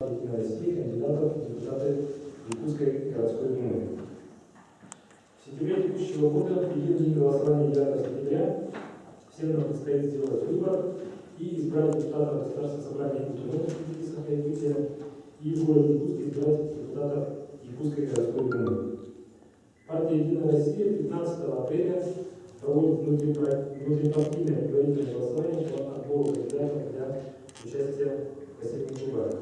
России кандидатов в депутаты Якутской городской думы. В сентябре текущего года, в единый день голосования 9 сентября, всем нам предстоит сделать выбор и избрать депутатов Государственного собрания Якутии и в городе Якутск избрать депутатов Якутской городской думы. Партия «Единая Россия» 15 апреля проводит внутрипартийное предварительное голосование по отбору кандидатов для участия в осенних выборах.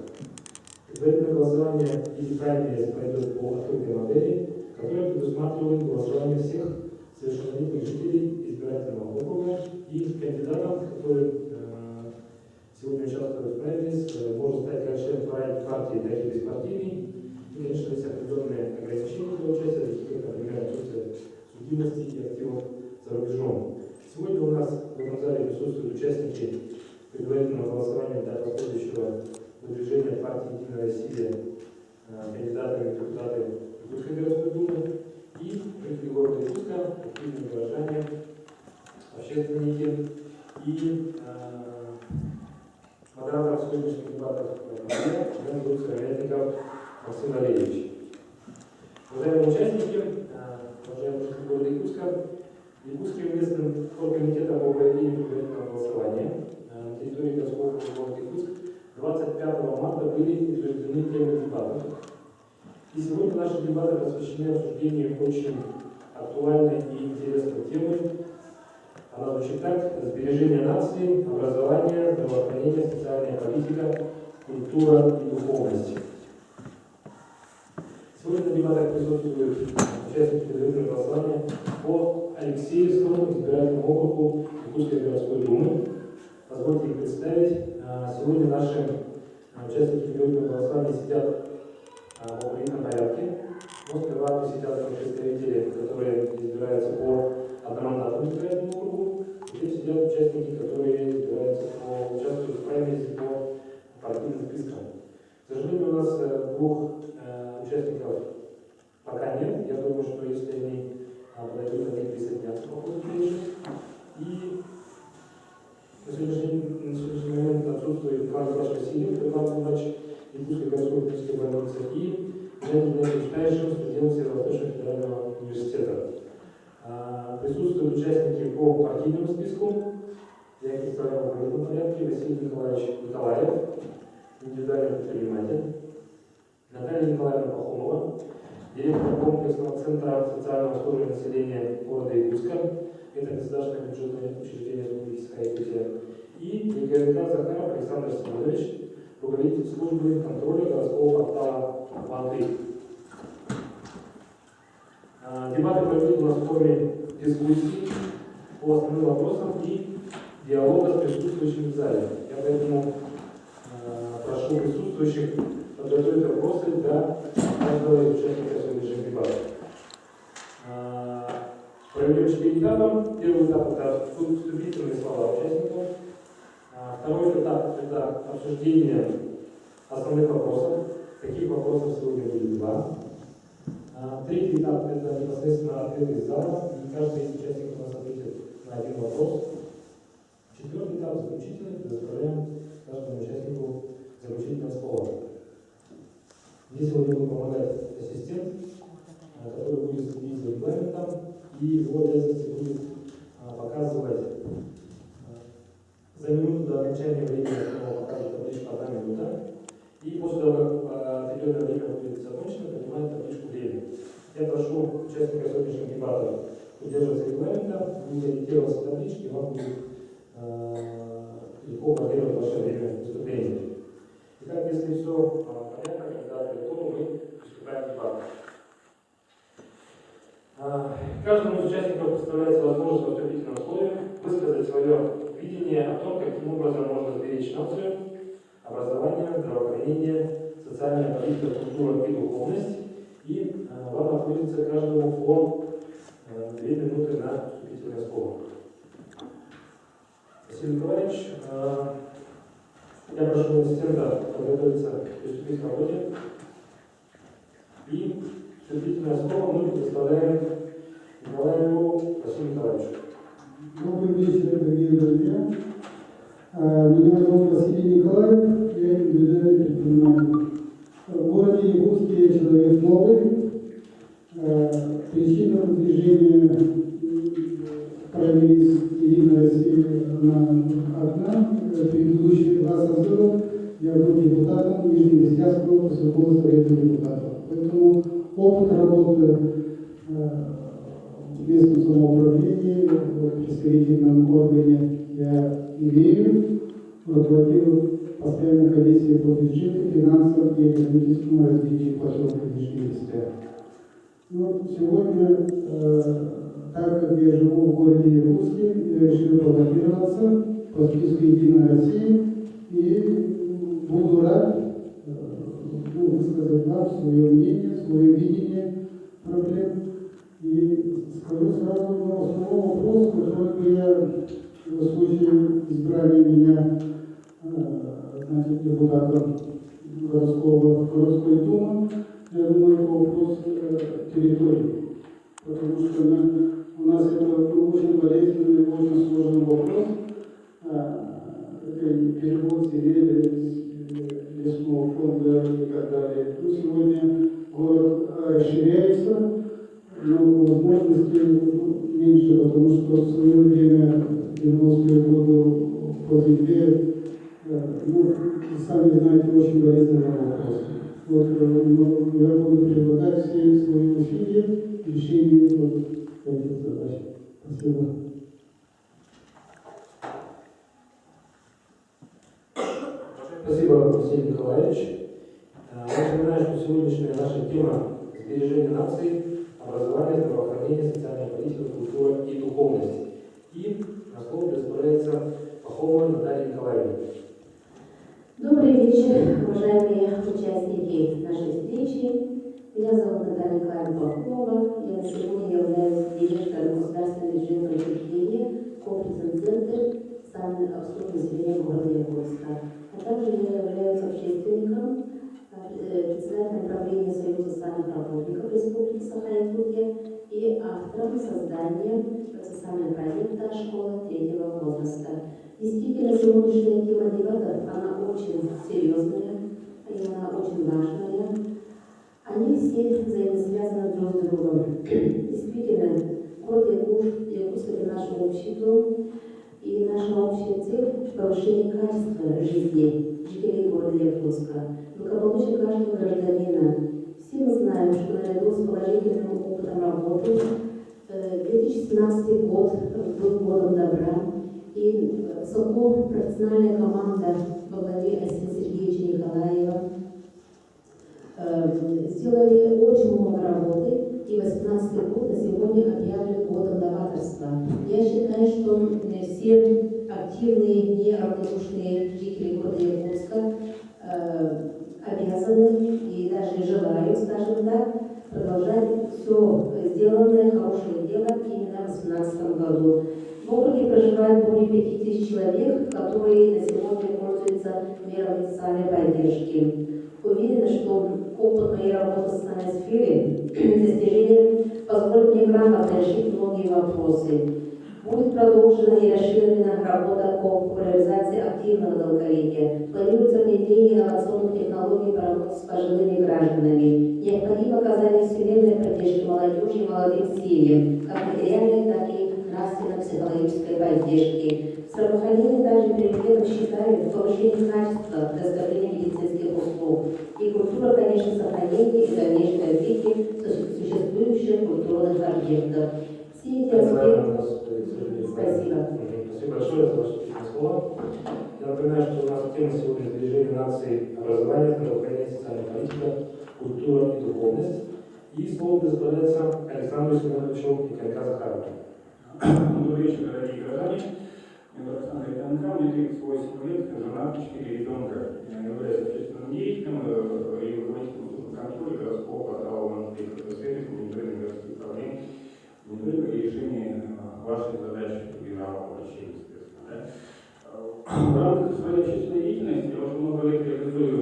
Предварительное голосование или праймерис пройдет по открытой модели, которая предусматривает голосование всех совершеннолетних жителей избирательного округа и кандидатам, которые сегодня участвуют в праймерис, может стать как член партии, так и беспартийный. И, конечно, есть определенные ограничения для участия, такие как, например, отсутствие судимости и активов за рубежом. Сегодня у нас в этом зале присутствуют участники предварительного голосования для последующего выдвижения партии «Единая Россия» кандидатами в депутаты Якутской городской думы и жители города Якутска, активные горожане, общественники и модератор сегодняшних дебатов Ремятников Максим Валерьевич. Уважаемые участники, уважаемые жители города Якутска, Якутским местным оргкомитетом по проведению предварительного голосования на территории городского округа города Якутск 25 марта были утверждены темы дебатов. И сегодня наши дебаты посвящены обсуждению очень актуальной и интересной темы. Она звучит так: сбережение нации, образование, здравоохранение, социальная политика, культура и духовность. Сегодня на дебатах присутствуют участники предварительного голосования по Алексеевскому избирательному округу Якутской городской думы. Позвольте их представить. Сегодня наши участники предварительного голосования сидят в определенном порядке, но сперва посидят представители, которые избираются по одномандатному избирательному округу, и сидят участники, которые участвуют в праймерисе по партийным спискам. К сожалению, у нас двух участников пока нет. Я думаю, что если они подойдут, они присоединятся по ходу встречи. И на сегодняшний момент отсутствует Иван Иванович Васильев, главный Якутской городской клинической больницы, и Леонид Иванович Тайшин, студент Северо-Восточного федерального университета. Присутствуют участники по партийному списку. Я их представляю в этом порядке. Василий Николаевич Николаев, индивидуальный предприниматель. Наталья Николаевна Пахомова, директор комплексного центра социального обслуживания населения города Якутска. Это государственное бюджетное учреждение Республики Якутия. И ЕГРК Захаров Александр Семенович, руководитель службы контроля городского портала «Банты». Дебаты пройдут у нас в форме дискуссий по основным вопросам и диалога с присутствующими в зале. Я поэтому прошу присутствующих подготовить вопросы для каждого из участников сегодняшних дебатов. Проведем 4 этапа. Первый этап – это вступительные слова участников. Второй этап – это обсуждение основных вопросов. Таких вопросов сегодня будет 2. Третий этап – это непосредственно ответы из зала, и каждый из участников у нас ответит на один вопрос. Четвертый этап – заключительный, предоставляем каждому участнику заключительное слово. Здесь сегодня будет помогать ассистент, который будет следить за регламентом, и его обязанности будет показывать за минуту до окончания времени, которого покажет табличку 1 минута. И после того, как определенное время будет закончено, поднимает табличку времени. Я прошу участников сегодняшних дебатов придерживаться регламента, будет ориентироваться таблички, вам будет легко контролировать ваше время выступления. Итак, если все понятно, когда готовы, мы приступаем к дебату. Каждому из участников представляется возможность в вступительном слове высказать свое видение о том, каким образом можно сберечь нацию, образование, здравоохранение, социальная политика, культура и духовность. И вам отводится каждому по 2 минуты на вступительное слово. Василий Николаевич, я прошу ассистента подготовиться к приступить к работе. И вступительное слово мы предоставляем Николаеву Василию Николаевичу. Добрый вечер, дорогие друзья. Меня зовут Василий Николаев, я индивидуальный предприниматель. В городе Якутске человек новый. Причина выдвижения провелись Единая Россия на окна. Предыдущие два созыва я был депутатом Нижневестянского поселкового совета депутатов. Поэтому опыт работы в местном самоуправлении, в представительном органе я имею. Руководил постоянной комиссией по бюджету, финансам и экономическому развитию поселка Нижневестянска. Но сегодня, так как я живу в городе Якутске, я решил баллотироваться по списку «Единой России» и буду рад высказать вам свое мнение, свое видение проблем. И скажу сразу на основной вопрос, поскольку я в случае избрания меня депутатом городской думы, я думаю, это вопрос территории. Потому что у нас это очень болезненный, очень сложный вопрос. Перевод земель, лесного фонда и так далее. Ну, сегодня город расширяется, но возможностей меньше, потому что в свое время, в 90-е годы, по земле, сами знаете, очень болезненный вопрос. Вот, я буду прилагать все свои усилия к решению этих задач. Спасибо. Спасибо, Василий Николаевич. Напоминаю, что сегодняшняя наша тема – сбережение нации, образование, здравоохранение, социальная политика, культура и духовность. И на слово представляется Пахомова Наталья Николаевна. Добрый вечер, уважаемые участники нашей встречи. Меня зовут Наталья Николаевна Пахомова. Я на сегодня являюсь директором государственного бюджетного учреждения «Комплексный центр самообслуживания населения города Якутска». А также я являюсь общественником, председателем правления Союза социальных работников Республики Саха-Якутия и автором создания процессуального проекта «Школа третьего возраста». Действительно, сегодняшняя тема дебатов, она очень серьезная, и она очень важная. Они все взаимосвязаны друг с другом. Действительно, город Якутск – это наш общий дом, и наша общая цель – повышение качества жизни жителей города Якутска, благополучие каждого гражданина. Все мы знаем, что наряду с положительным опытом работы 2017 год был годом добра, и высокопрофессиональная команда во главе Асила Сергеевича Николаева сделали очень много работы, и 2018 год на сегодня объявлен годом новаторства. Я считаю, что все активные, неравнодушные жители города Якутска обязаны и даже желают, скажем так, продолжать все сделанное, хорошее дело именно в 2018 году. В округе проживает более 5000 человек, которые на сегодня пользуются мерами социальной поддержки. Уверена, что опыт моей работы в социальной сфере достижения позволит мне грамотно решить многие вопросы. Будет продолжена и расширена работа по популяризации активного долголетия. Планируется внедрение инновационных технологий по работе с пожилыми гражданами. Необходимо оказание вселенной поддержки молодежи и молодым семьям, как материальной, так и нравственно-психологической поддержки. Здравоохранение также приоритетом считает повышение качества предоставления медицинских услуг. И культура, конечно, сохранение и дальнейшее развитие существующих культурных объектов. Все эти аспекты... Спасибо. Спасибо большое за ваше слово. Я напоминаю, что у нас тема сегодня сбережение нации, образование, здравоохранение, социальная политика, культура и духовность. И слово предоставляется Александру Семеновичу Николаевичу Захарову. Добрый вечер, дорогие граждане. Меня зовут Александр Иванов, мне 38 лет, жена, 4 ребенка. Я являюсь общественным деятелем и руководителем контроля городского портала «Монтей-Сервис», мониторинга городских управлений, мониторинга и решения ваших задач и рабочей, естественно. В рамках своей общественной деятельности я уже много лет реализую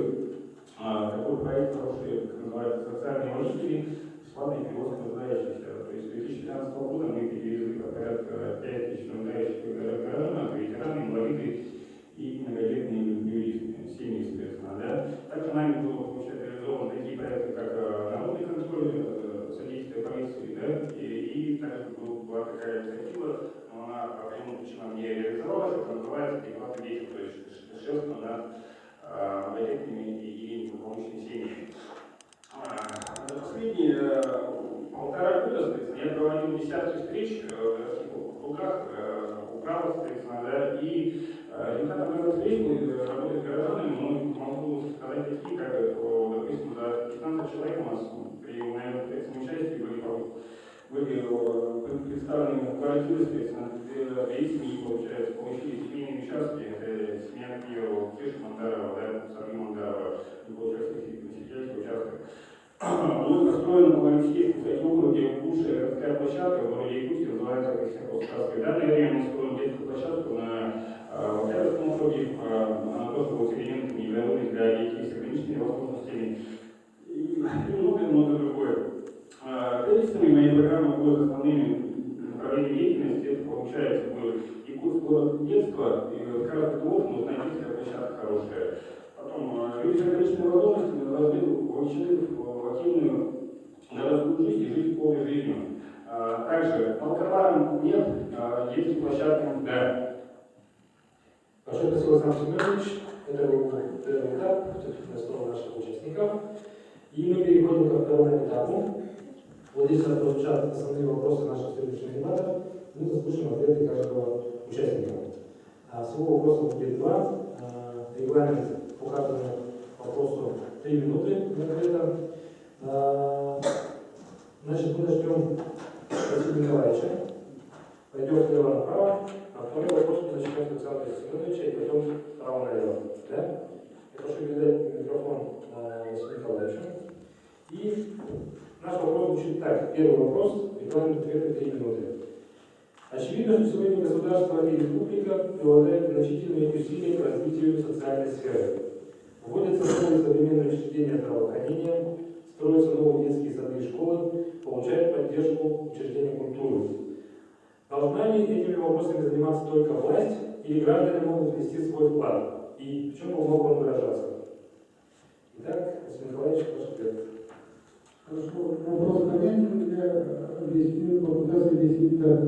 такой проект хороший, как называется «Социальные водители», бесплатный перевоз нуждающихся. То есть с 2015 года мы перевезли порядка 5000 нуждающихся граждан, ветераны, инвалиды и многодетные люди, семьи, соответственно. Да? такие проекты, как народный контроль, содействие полиции, да, и также была такая инициатива, но она по определенным причинам не реализовалась, это называется «Перехват действий», то есть шефство над многодетными и неполночными семьями. За последние 1,5 года, соответственно, я проводил десятки встреч в городских округах, управах, соответственно, да, и результатом этих встреч мы работаем с горожанами, но могу сказать такие, как, допустим, за 15 человек у нас при моем участии были представлены квартиры, соответственно, две семьи, получается, получили семейные участки, это семья, к примеру, Кирш Мандарова, да, Сарги Мандарова, получается, сельский участок. Он построен в Алексеевском, кстати, округе, лучшая городская площадка в городе Якутске, называется Сказка. В данное время мы строим детскую площадку на Октябрьском округе, она тоже будет с элементами игровыми для детей с ограниченными возможностями и много-много другое. Тезисами моей программы будут основными направлениями деятельности, это получается будет Якутск город детства, и каждый двор нужна детская площадка хорошая. Потом люди с ограниченными возможностями должны вовлечены в активную городскую жизнь и жить полной жизнью. Также алкоголям нет, детским площадкам да. Большое спасибо, Александр Семенович. Это был первый этап, основа наших участников. И мы переходим ко второму этапу. Вот здесь прозвучат основные вопросы наших сегодняшних дебатов. Мы заслушаем ответы каждого участника. Всего вопросов будет 2. Регламент по каждому вопросу 3 минуты на ответа. Значит, мы начнем с Василия Николаевича. Пойдем слева направо. А второй вопрос мы начнем с Александра Семеновича и потом справа налево. Да? Я прошу передать микрофон Василию Николаевичу. И наш вопрос звучит так. Первый вопрос, регламент ответа 3 минуты. Очевидно, что сегодня государство и республика прилагают значительные усилия к развитию социальной сферы. Вводятся новые современные учреждения здравоохранения, строятся новые детские сады и школы, получают поддержку учреждения культуры. Должна ли этими вопросами заниматься только власть, или граждане могут внести свой вклад? И в чем мог он выражаться? Итак, Василий Николаевич, ваш ответ. Хорошо, вопрос понятен, я объясню, попытаюсь объяснить так.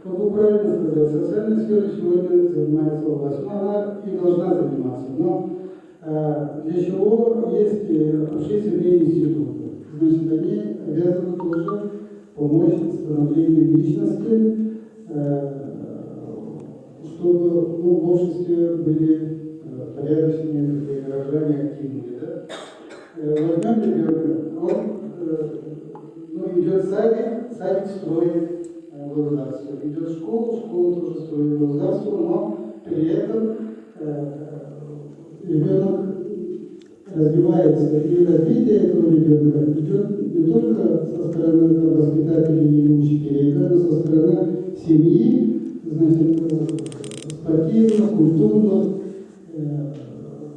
Вот вы правильно сказали, социальной сферой сегодня занимается власть, но она и должна заниматься. Но для чего есть общественные институты? Значит, они обязаны тоже помочь становлению личности, чтобы в обществе были порядочные граждане активные. Да? Возьмем ребенка, он идет в садик строит государство, идет в школу тоже строит государство, но при этом ребенок развивается, и развитие этого ребенка идет не только со стороны воспитателей или учителей, но и со стороны семьи, значит, спортивно, культурно,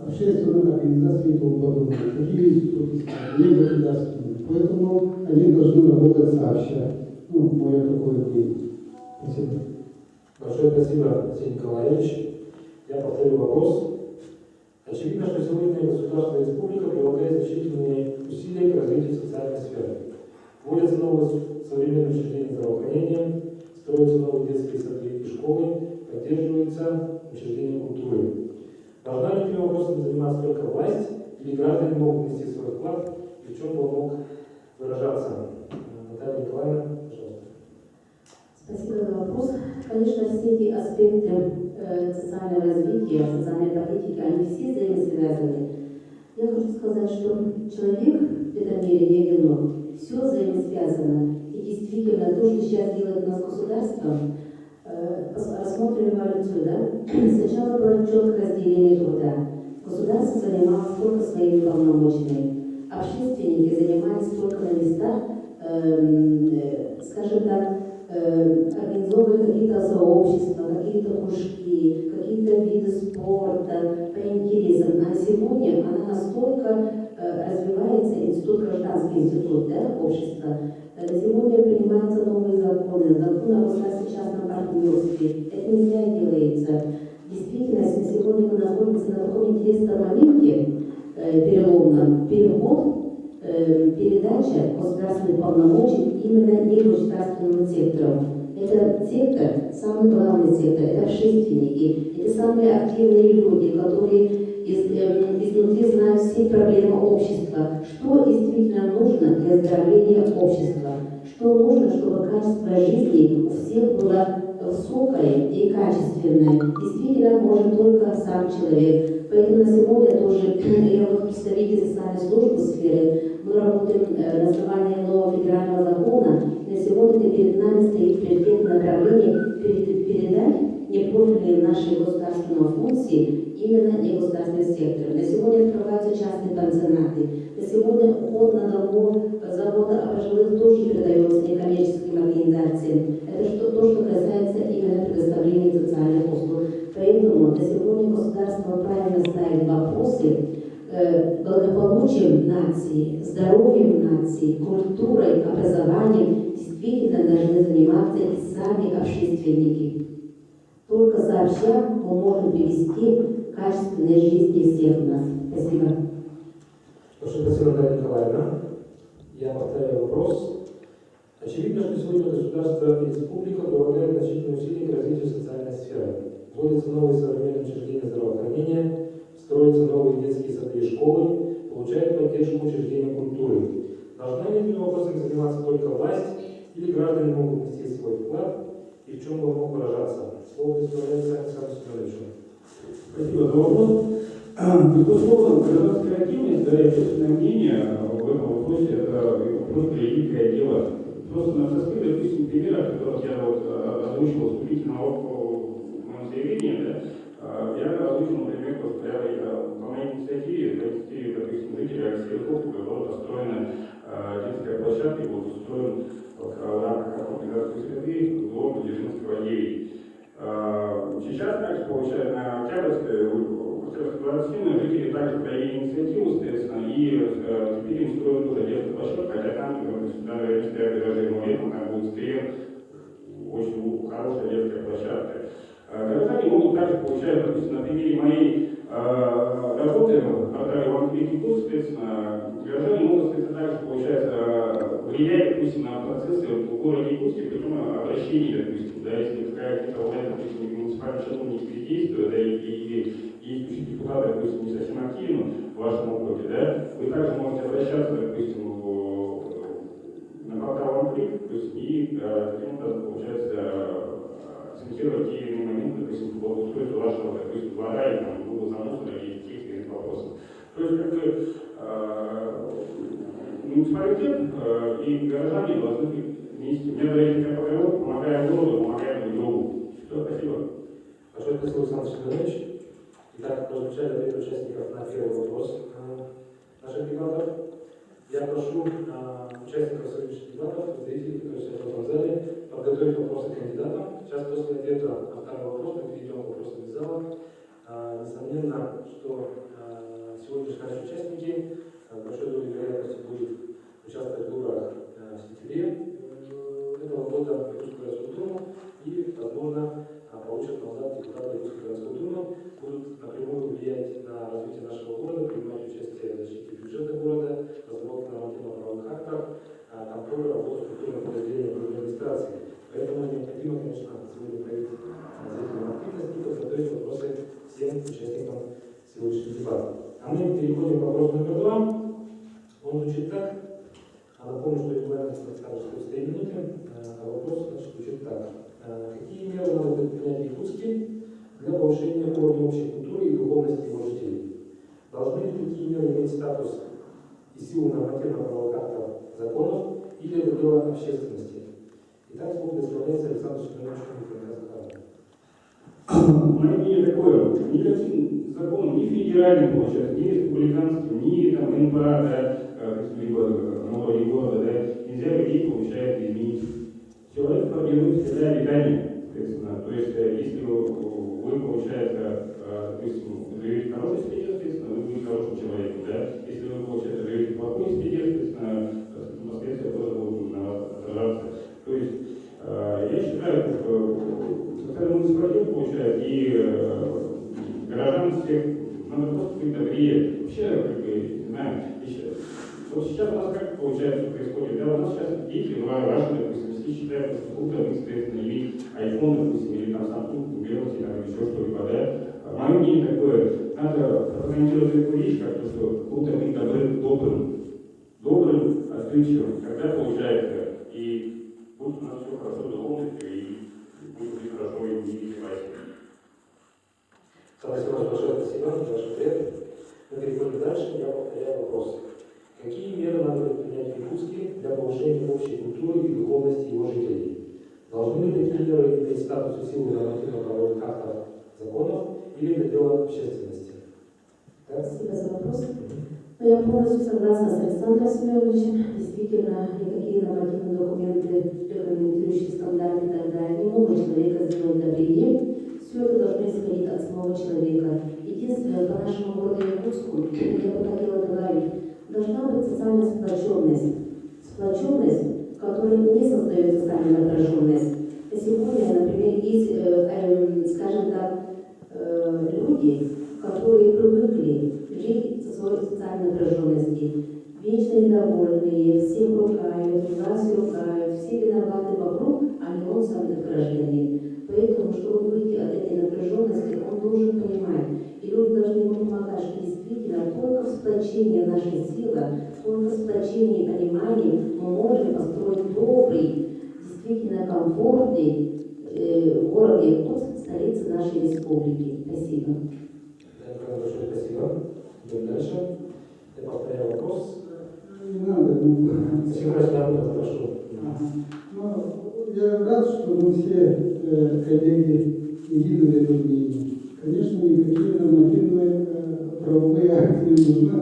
общественных организаций и тому подобное. Такие институты, не государственные. Поэтому они должны работать сообща. Мое такое мнение. Спасибо. Большое спасибо, Василий Николаевич. Я повторю вопрос. Очевидно, что сегодня государство и республика прилагают значительные усилия к развитию социальной сферы. Вводятся новые современные учреждения здравоохранения, строятся новые детские сады и школы, поддерживаются учреждения культуры. Должна ли этими вопросами заниматься только власть, или граждане могут внести свой вклад, и в чем он мог выражаться? Наталья Николаевна, пожалуйста. Спасибо за вопрос. Конечно, все эти аспекты социального развития, социальной политики, они все взаимосвязаны. Я хочу сказать, что человек в этом мире не одинок. Все взаимосвязано. И действительно, то, что сейчас делает у нас государство, рассмотрим эволюцию, да? Сначала было четкое разделение труда. Государство занималось только своими полномочиями. Общественники занимались только на местах, скажем так, организовывали какие-то сообщества, какие-то кружки, какие-то виды спорта по интересам. А сегодня она настолько развивается, гражданский институт, да, общества. Сегодня принимаются новые законы, законы о государственно-частном партнерстве. Это не зря делается. Действительно, сегодня мы находимся на таком интересном моменте, переломном, переход передача государственных полномочий именно негосударственному сектору. Этот сектор, самый главный сектор, это общественники, это самые активные люди, которые изнутри знают все проблемы общества, что действительно нужно для оздоровления общества, что нужно, чтобы качество жизни у всех было высокое и качественное. Действительно может только сам человек. Поэтому на сегодня тоже, я вот представитель социальной службы сферы, мы работаем на основании нового федерального закона. На сегодня перед нами стоит приоритетное направление передать непрофильные наши государственные функции именно негосударственный сектор. На сегодня открываются частные пансионаты. На сегодня уход на дому, забота о пожилых тоже передается некоммерческим организациям. Это то, что касается именно предоставления социальных услуг. Поэтому на сегодня государство правильно ставит вопросы благополучием нации, здоровьем нации, культурой, образованием действительно должны заниматься и сами общественники. Только сообща мы можем привести к качественной жизни всех нас. Спасибо. Спасибо, Наталья Николаевна. Я повторяю вопрос. Очевидно, что сегодня государство и республика прилагают значительные усилия к развитию социальной сферы. Вводятся новые современные учреждения здравоохранения, строятся новые детские сады и школы, получают поддержку учреждения культуры. Должна ли этими вопросами заниматься только власть, или граждане могут внести свой вклад, и в чем бы он мог выражаться? Слово предоставляется Александру Семеновичу. Спасибо за вопрос. Безусловно, гражданская активность, да, и общественное мнение в этом вопросе – это просто великое дело. Просто на простых, допустим, примерах, которых я вот озвучивал вступительно в моем заявлении, да, я озвучил, например, по моей инициативе, допустим, жителей Алексеевского округа была построена детская площадка, и был устроен в рамках охотной городской среды дом Дзержинского 9. Сейчас, также, получается, на Октябрьской 27 жители также проявили инициативу, соответственно, и теперь им строят тоже детскую площадку, хотя там, даже стоят гаражи, но летом там будет сквер, очень хорошая детская площадка. Горожане могут также получать, допустим, на примере моей работы в портале «Ванквики Плюс», соответственно, горожане могут, соответственно, также, получается, влиять, допустим, на процессы в городе Якутске, путем обращений, допустим, да, если какая-то власть, допустим, муниципальный чиновник бездействует, да, и действующий депутат, допустим, не совсем активен в вашем округе, да, вы также можете обращаться, допустим, на портал «Ванквик», и таким образом, получается, акцентировать те или иные моменты, допустим, по устройству вашего, допустим, двора или там, за мусора и тех или иных вопросов. То есть, как бы, муниципалитет и горожане должны быть вместе. Мне нравится, как поговорка, помогаем городу, помогаем друг другу. Все, спасибо. Большое спасибо, Александр Семенович. Итак, прозвучали ответы участников на первый вопрос наших дебатов. Я прошу участников сегодняшних дебатов, зрителей, которые сидят в этом зале, подготовить вопросы кандидатам. Сейчас после ответа на второй вопрос мы перейдем к вопросам из зала. Несомненно, что сегодняшние наши участники с большой долей вероятности будут участвовать в выборах в сентябре этого года в Якутскую городскую думу и, возможно, получат мандат депутата Якутской городской думы, будут напрямую влиять на развитие нашего города, принимать участие в защите бюджета города, разработке нормативно-правовых актов, контроль работы структурных подразделений в администрации. Поэтому необходимо, конечно, сегодня проявить зрительную активность и подготовить вопросы всем участникам сегодняшнего дебата. А мы переходим к вопросу номер 2. Он звучит так. Напомню, что регламент расскажет 3 минуты. А вопрос звучит так. Какие меры надо предпринять в Якутске для повышения уровня общей культуры и духовности его жителей? Должны ли такие меры иметь статус и силу нормативно-правовых актов законов, или это дело общественности? Итак, слово предоставляется Александру Семеновичу Николаевичу. Мое мнение такое, никаким законом, ни федеральным, получается, ни республиканским, ни там НПА, да, либо на уровне города, да, нельзя людей, получается, изменить. Человек формирует себя обитание, соответственно. То есть, если вы, получается, допустим, живете в хорошей среде, соответственно, вы будете хорошим человеком, да. Если вы, получается, живете в плохой среде, соответственно, последствия тоже будут на вас отражаться. То есть, я считаю, что социальный муниципалитет, получается, и горожан всех надо просто быть добрее. Вообще, как бы, не знаю, Вот сейчас у нас как получается происходит? Да, у нас сейчас дети, ваши, допустим, если считают, что круто, вы, соответственно, иметь iPhone, допустим, или там Samsung, Galaxy, там, или еще что-либо, да? Мое мнение такое, надо прокомментировать такую вещь, как то, что круто быть добрым, отзывчивым, когда получается, и будет у нас все хорошо с духовностью, и будет жить хорошо и в мире девайсе. Спасибо за ваш ответ. Мы переходим дальше, я повторяю вопрос. Какие меры надо предпринять в Якутске для повышения общей культуры и духовности его жителей? Должны ли такие меры иметь статус и силу нормативно-правовых актов, законов, или это дело общественности? Так? Спасибо за вопрос. Но я полностью согласна с Александром Семеновичем. Действительно, никакие нормативные документы, регламентирующие стандарты и так далее, не могут человека сделать добрее. Все это должно исходить от самого человека. Единственное, по нашему городу Якутску, я бы хотела добавить, должна быть социальная сплоченность. Сплоченность, которая не создает социальную напряженность. На сегодня, например, есть, скажем так, люди, которые привыкли жить со своей социальной напряженности, вечно недовольные, всем ругают, власть ругают, все виноваты вокруг, а не он сам их гражданин. Поэтому, чтобы выйти от этой напряженности, он должен понимать, и люди должны ему помогать, что действительно только в сплочении наша сила, только в сплочении и понимании мы можем построить добрый, действительно комфортный город Якутск, столица нашей республики. Спасибо. Да, большое спасибо. Идем дальше. Я повторяю вопрос. Не надо. Спасибо, прошу. Ну, я рад, что мы все коллеги едины в этом мнении. Конечно, никакие нормативные правовые акты не нужны.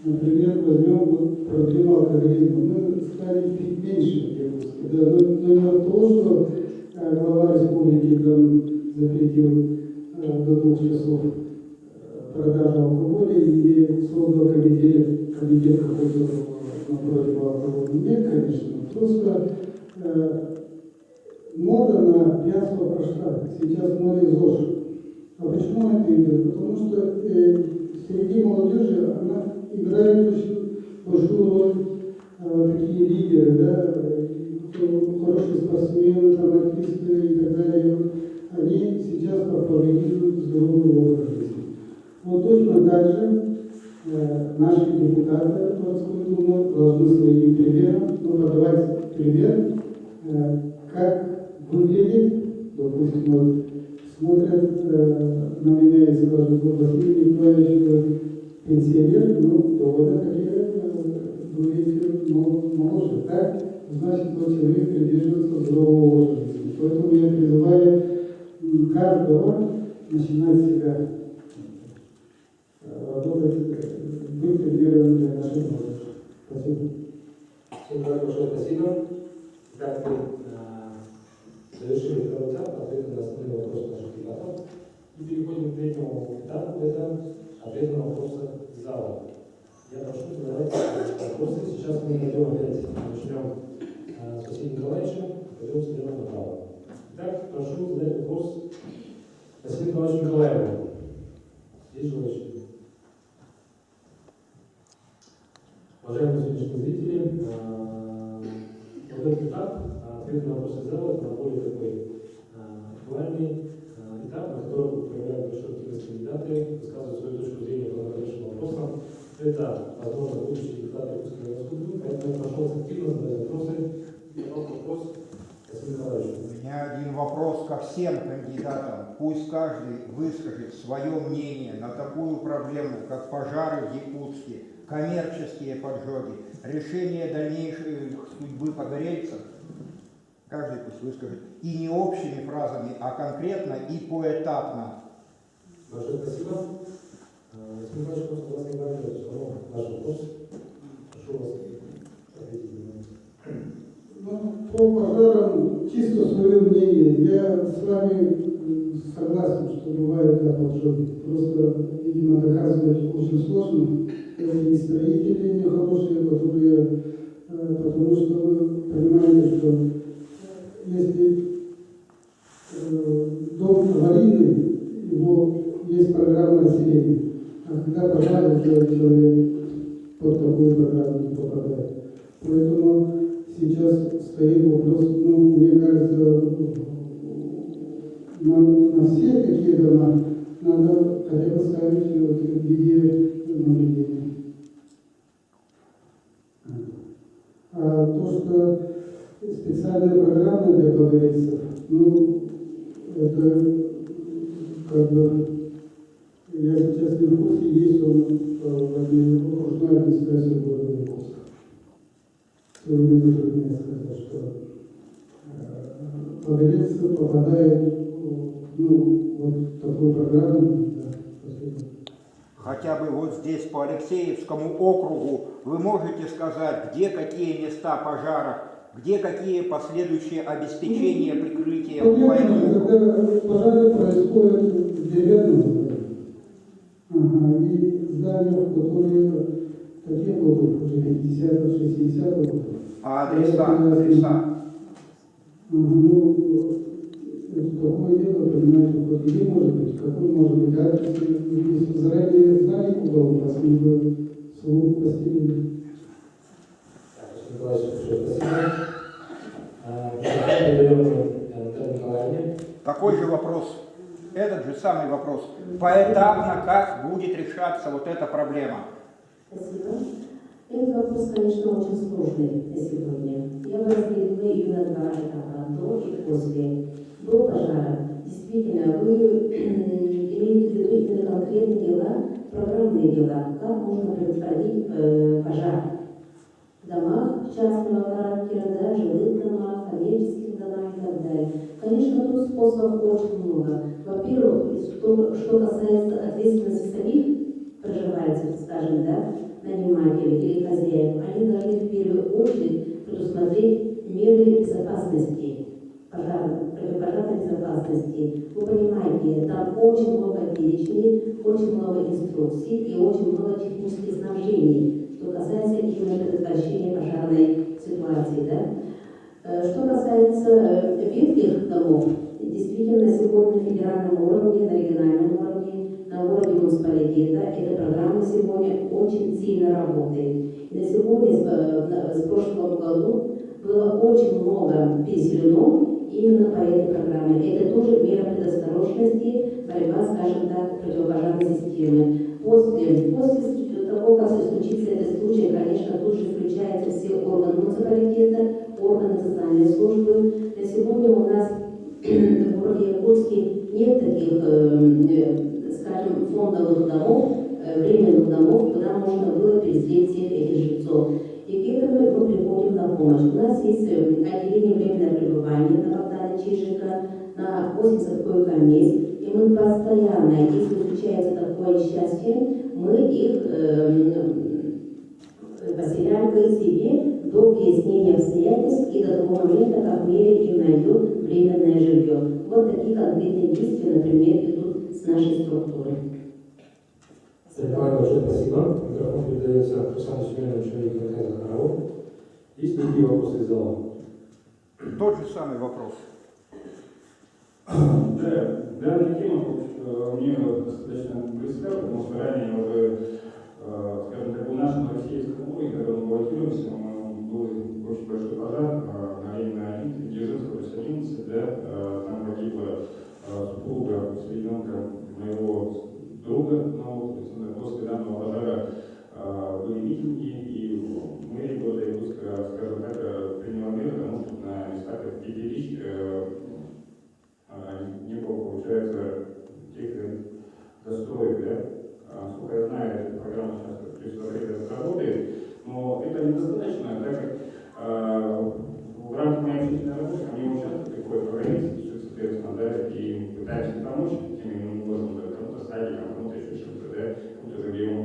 Например, возьмем вот проблему алкоголизма. Мы стали пить меньше в Якутске. Да, но не от того, что глава республики там запретил до 2 часов продажу алкоголя или создал комитет какой-то напротив алкоголя. Нет, конечно. Просто мода на пьянство прошла. Сейчас мода ЗОЖ. А почему это идет? Потому что среди молодежи она играет очень большую роль такие лидеры, да, хорошие спортсмены, там, артисты и так далее. Они сейчас пропагандируют здоровый образ жизни. Вот точно так же наши депутаты городской думы должны своим примером подавать пример, как выглядит, допустим, вот, смотрят на меня и скажут, вот Василий Николаевич пенсионер, ну, довольно-таки выглядите моложе. Так, значит, вот человек придерживается здорового образа жизни. Поэтому я призываю каждого начинать себя работать, быть примером для нашей молодежи. Спасибо. Всем большое спасибо. Итак, мы завершили второй этап, ответы на основные вопросы наших депутатов. И переходим к третьему этапу, это ответы на вопросы зала. Я прошу задавать вопросы. Сейчас мы начнем с Василия Николаевича, пойдем слева направо. Итак, прошу задать вопрос Василию Николаевичу Николаеву. Есть желающие? Уважаемые сегодняшние зрители, вот этот этап, ответ на вопросы зала, это более такой актуальный этап, на котором проявляют большую активность кандидаты, высказывают свою точку зрения по настоящим вопросам. Это, возможно, будущие депутаты Якутской городской думы, поэтому я прошу вас активно задать вопросы. Вопрос Василию Николаевичу. У меня один вопрос ко всем кандидатам. Пусть каждый выскажет свое мнение на такую проблему, как пожары в Якутске, коммерческие поджоги, решение дальнейшей судьбы погорельцев. Каждый пусть выскажет. И не общими фразами, а конкретно и поэтапно. Большое спасибо. Василий Николаевич, просто вас не говорили, что ваш вопрос. Прошу вас ответить на него. Ну, по пожарам чисто свое мнение. Я с вами согласен, что бывают поджоги. Просто, видимо, доказывать очень сложно. И строители нехорошие, которые, потому что вы понимаете, что если дом аварийный, его есть программа населения. А когда пожар, уже человек под такую программу не попадает. сейчас стоит вопрос, ну, мне кажется, на все такие дома надо хотя бы ставить видеонаблюдение. А то, что специальные программы для ПГСов, ну, это как бы, я сейчас не в курсе, есть он в окружной администрации города Якутска. Сегодня тоже мне сказали, что ПГС попадает ну, вот в такую программу. Да, Хотя бы вот здесь по Алексеевскому округу вы можете сказать, где какие места пожаров, где какие последующие обеспечения прикрытия по этому? Когда пожары происходят в деревянном здании, и здания, которые такие годов, уже 50-х, 60-х годов. А адреса? Ну, такое дело, понимаете, вот где может быть, какой может быть адрес, если заранее знали, куда у вас, мы бы слух постелили. Такой же вопрос, этот же самый вопрос. Поэтапно как будет решаться вот эта проблема? Спасибо. Этот вопрос, конечно, очень сложный на сегодня. Я бы разделила ее на два этапа, до и после. До пожара. Действительно, вы имеете в виду именно конкретные дела, программные дела, как можно предотвратить пожар в домах частного характера, да, жилых домах, коммерческих домах и так далее. Конечно, тут способов очень много. Во-первых, что касается ответственности самих проживальцев, скажем, да, нанимателей или хозяев, они должны в первую очередь предусмотреть меры безопасности, противопожарной безопасности. Вы понимаете, там очень много перечней, очень много инструкций и очень много технических снабжений, что касается именно предотвращения пожарной ситуации. Да? Что касается ветхих домов, действительно, сегодня на федеральном уровне, на региональном уровне, на уровне муниципалитета эта программа сегодня очень сильно работает. И на сегодня, с прошлого году, было очень много переселено именно по этой программе. Это тоже мера предосторожности, борьба, скажем так, противопожарной системы. После того, как случится этот случай, конечно, тут же включаются все органы муниципалитета, органы социальной службы. На сегодня у нас в городе Якутске нет таких, скажем, фондовых домов, временных домов, куда можно было переселить всех этих жильцов. И к этому мы приходим на помощь. У нас есть отделение временного пребывания на Богдана Чижика, на 80 койко-мест, и мы постоянно, если случается такое счастье, мы их поселяем к себе до выяснения обстоятельств и до того момента, как в мире им найдут временное жилье. Вот такие конкретные действия, например, идут с нашей структуры. Светлана, большое спасибо. Микрофон передается Руслану Семеновичу Николаю Захарову. Есть ли другие вопросы из зала? Тот же самый вопрос. Да, данная тема мне достаточно близка, потому что ранее уже, скажем так, в нашем Алексеевском округе, когда мы баллотируемся, был очень большой пожар на Ленина-1, Дзержинского 11, да, там погибла супруга с ребенком моего друга, но после данного пожара были митинги, и мэрия города Якутска, скажем так, приняла меры к тому, чтобы на местах ППИ не было, получается, тех застроек, да. Насколько я знаю, эта программа сейчас работает, но это недостаточно, так как в рамках моей общественной работы ко мне часто приходят программисты, соответственно, да, и пытаемся помочь тем или иным образом, да, кому-то садикам, кому-то еще что-то, да, кому-то жильем.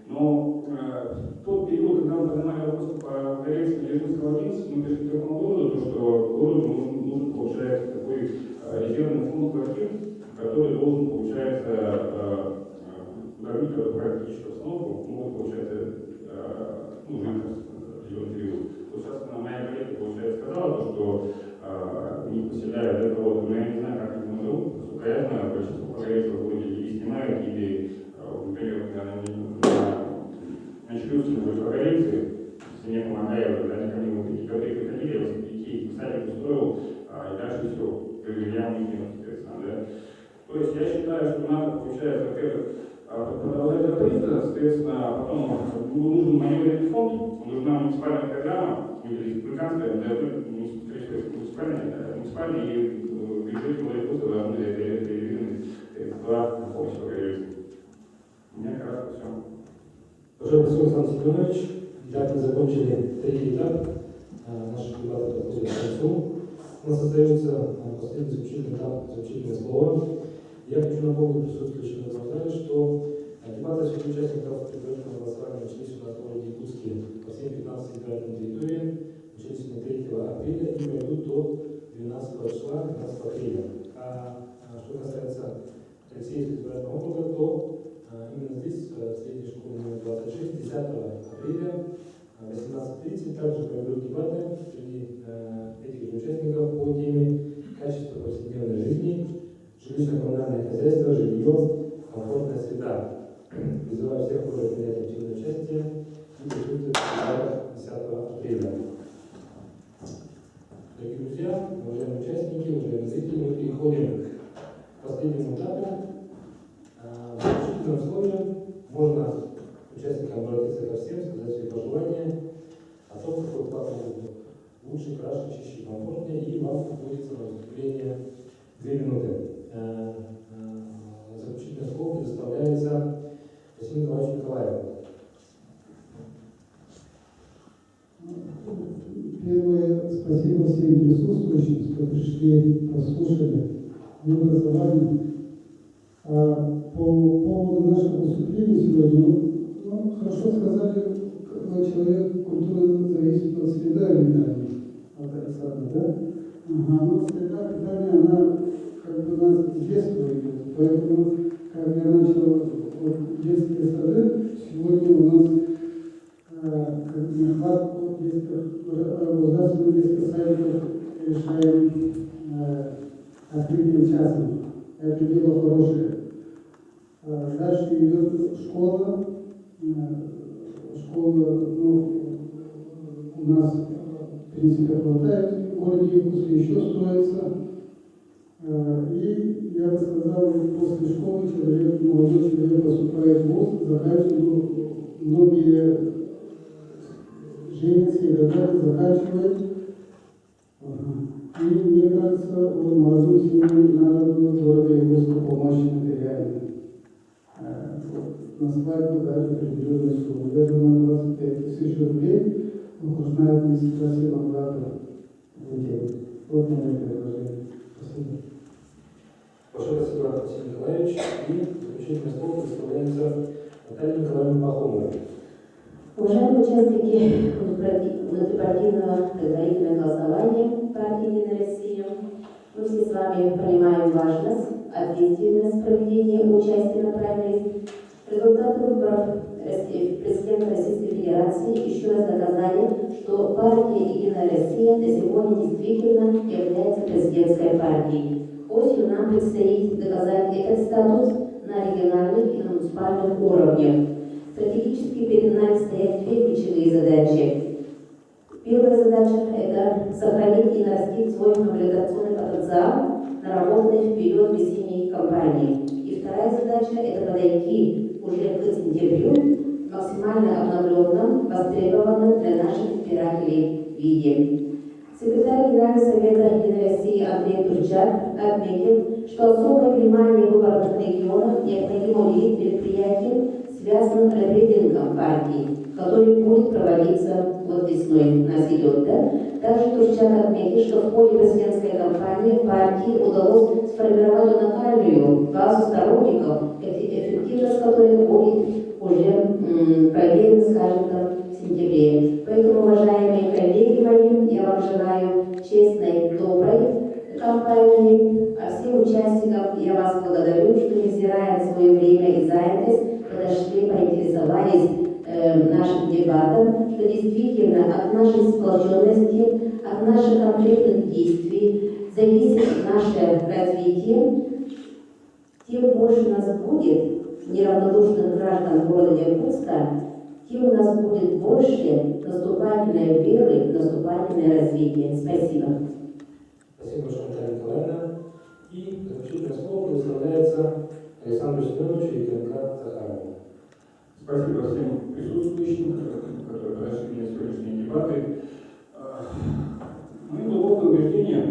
Но в тот период, когда мы поднимали вопрос по коррекции Дзержинского 11, мы пришли к такому выводу, что городу нужен, получается, такой резервный фонд квартир, который должен, получается, кормить практическую обстановку, могут, получается, жить в определенный период. Вот, собственно, моя коллега, получается, сказала, что не поселяют для кого-то, но я не знаю, как они там живут, насколько я знаю, большинство прогрессов в городе или снимают, или, например, на Чудовском были прогрессы, семья помогает, они ко мне в декабре приходили, продолжать запрет, соответственно, потом нужен маневренный фонд, нужна муниципальная программа, или республиканская, муниципальная и бюджет владельца должны реализованы средства общего реализма. У меня кратко все. Уважаемый Александр Семенович, итак, мы закончили третий этап наших дебатов подходит к концу. У нас остается последний заключительный этап, заключительное слово. Я хочу напомнить присутствующим в этом зале, что дебаты всех участников предварительного голосования начались у нас в городе Якутске по всем 15 избирательным территориям, начались на 3 апреля и пройдут до 12 числа, 12 апреля. Что касается Алексеевского избирательного округа, то именно здесь, в средней школе номер 26, 10 апреля, 18:30, также пройдут дебаты среди этих же участников по теме качества повседневной жизни, жилищно-коммунальное хозяйство, жилье, комфортная среда. Призываю всех тоже принять активное участие и присутствовать в 10 апреля. Дорогие друзья, уважаемые участники, уважаемые зрители, мы переходим к последнему этапу. В заключительном слове можно участникам обратиться ко всем, сказать свои пожелания о том, какой класс может быть лучше, краше, чище, комфортнее, и вам отводится на выступление 2 минуты. Заключительное слово предоставляется Василию Николаевичу Николаеву. Первое, спасибо всем присутствующим, что пришли, послушали, образование. По поводу нашего выступления сегодня, хорошо сказали, когда человек, культура зависит от среды питания, от Александра, да? Но среда питания, она как бы у нас с детства идет, поэтому, как я начал детские сады, сегодня у нас нехватку государственных детских садиков решаем открытием частных. Это дело хорошее. Дальше идет школа. Школа, у нас, в принципе, хватает. В городе Якутске еще строится. И, я бы сказал, после школы человек, молодой человек поступает в ВУЗ, заканчивает, многие женятся и заканчивают. И мне кажется, молодым семьям надо было в городе Якутска помочь материально. На свадьбу даже определенную сумму. Я думаю, 25 000 рублей окружная администрация могла бы выделить. Вот мое предложение. Спасибо. Большое спасибо, Василий Николаевич. И заключительное слово представляется Наталья Николаевна Пахомова. Уважаемые участники внутрипартийного предварительного голосования партии «Единая Россия», мы все с вами понимаем важность, ответственность проведения и участия на праймериз. Результаты выборов президента Российской Федерации еще раз доказали, что партия «Единая Россия» на сегодня действительно является президентской партией. Осенью нам предстоит доказать этот статус на региональных и на муниципальных уровнях. Стратегически перед нами стоят 2 ключевые задачи. Первая задача – это сохранить и нарастить свой мобилизационный потенциал, наработанный в период весенней кампании. И вторая задача – это подойти уже к сентябрю максимально обновленном, востребованном для наших избирателей виде. Секретарь Генерального совета «Единой России» Андрей Турчак отметил, что особое внимание в выборных регионах необходимо уделить предприятиям, связанным с репрессингом партии, который будет проводиться весной, нас идет, да? Также Турчак отметил, что в ходе президентской кампании партии удалось сформировать уникальную базу сторонников, эффективность которой будет уже проверена, скажем так, в сентябре. Поэтому, уважаемые коллеги мои, я вам желаю честной, доброй кампании, а всем участникам я вас благодарю, что, невзирая на свое время и занятость, подошли, поинтересовались нашим дебатом, что действительно от нашей сплоченности, от наших конкретных действий зависит наше развитие. Тем больше нас будет неравнодушных граждан города Якутска, тем у нас будет больше наступательной веры, наступательное развитие. Спасибо. Спасибо большое, Наталья Николаевна. И заключительное слово предоставляется Александру Семеновичу и КНК Захарову. Спасибо всем присутствующим, которые подошли на сегодняшние дебаты. Мое глубокое убеждение,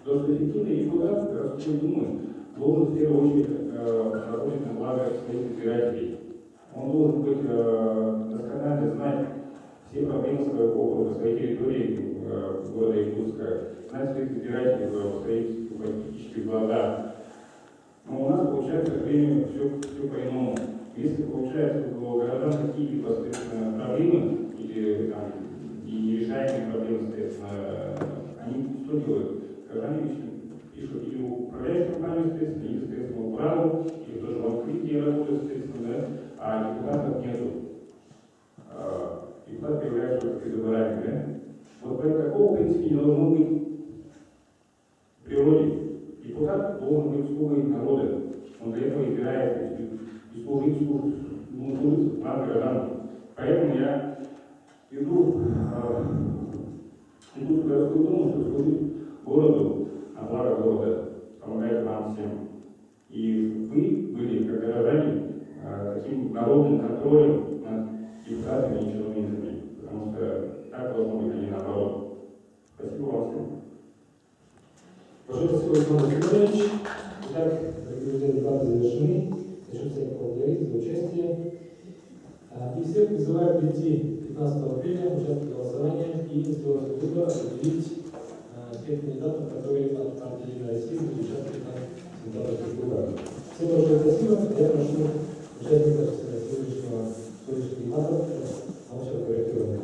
что эффективный депутат городской думы должен в первую очередь работать на благо своих избирателей. Он должен быть досконально знать все проблемы своего округа, своей территории города Якутска, знать своих избирателей в своих политических глазах. Но у нас получается, к сожалению, все по-иному. Если получается, что у горожан какие-либо проблемы или там, и нерешаемые проблемы, соответственно, они что делают? Горожане пишут и управляющим компанию, соответственно, и, соответственно, управу, и тоже в открытии работают, соответственно, да, а депутатов нету. Депутат появляется только перед выборами, да? Вот такого, в принципе, не должно быть в природе. Депутат должен быть слугой народа. Он для этого избирает и служит нам, гражданам. Поэтому я иду в городскую думу, чтобы служить городу, на благо города, помогать нам всем. И вы были, как горожане, таким народным контролем над депутатами и чиновниками, потому что так должно быть, а не наоборот. Спасибо вам всем. Большое спасибо, Александр Семенович. Итак, дорогие друзья, дебаты завершены. Хочу всех поблагодарить за участие. И всех призываю прийти 15 апреля, участвовать в голосовании и сделать выбор, определить тех кандидатов, которые от партии «Единая Россия» будут участвовать на сентябрьских выборах. Всем большое спасибо. Я прошу участников сегодняшних дебатов на общего корректирования.